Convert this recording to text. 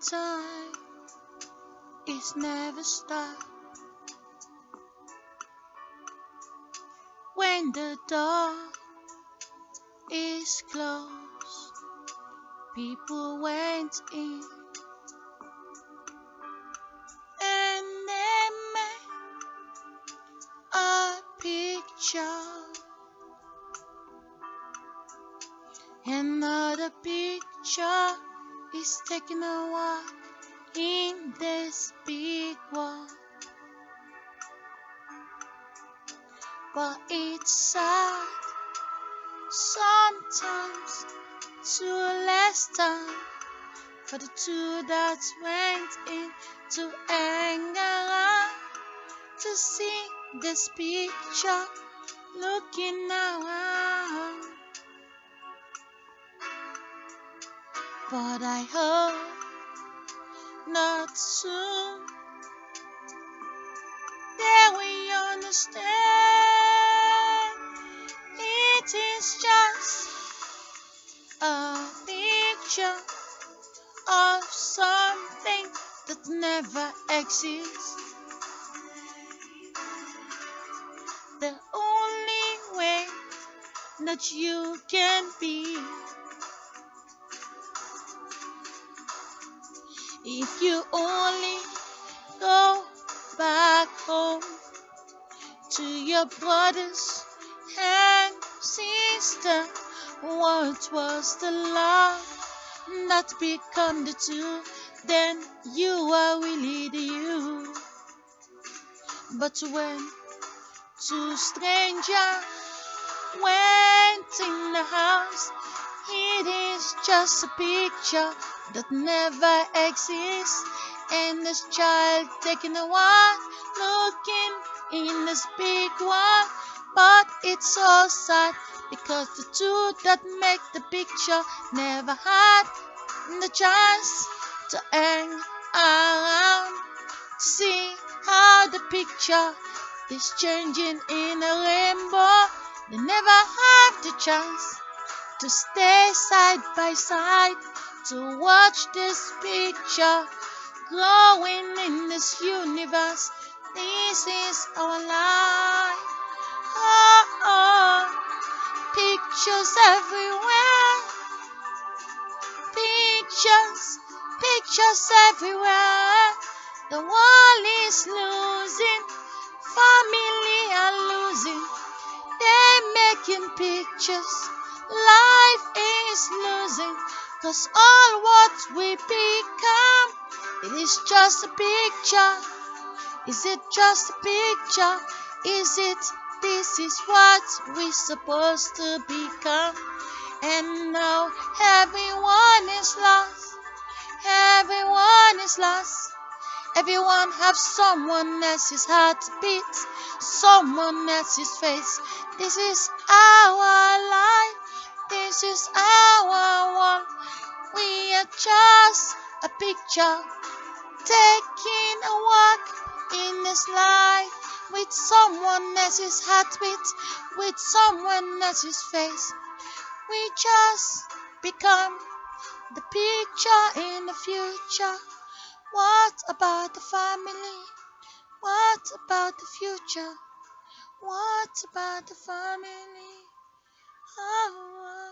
time is never stop. When the door is closed, people went in and they made a picture. Another picture is taking a walk in this big world. But it's sad sometimes to less time for the two that went into anger to see this picture looking around. But I hope not soon they will understand it is just a picture of something that never exists. The only way that you can be, if you only go back home to your brothers and sister, what was the love that become the two? Then you are really the you. But when two strangers went in the house, it is just a picture that never exists. And this child taking a walk, looking in this big one. But it's so sad because the two that make the picture never had the chance to hang around. See how the picture is changing in a rainbow. They never have the chance to stay side by side to watch this picture growing in this universe. This is our life. Oh, oh, pictures everywhere. Pictures, pictures everywhere. The world is losing, family are losing. They're making pictures. Life is losing, 'cause all what we become, it is just a picture. Is it just a picture? Is it this is what we're supposed to become? And now everyone is lost. Everyone is lost. Everyone have someone else's heartbeat, someone else's face. This is our life. This is our world. We are just a picture, taking a walk in this life with someone else's heartbeat, with someone else's face. We just become the picture in the future. What about the family? What about the future? What about the family? Oh.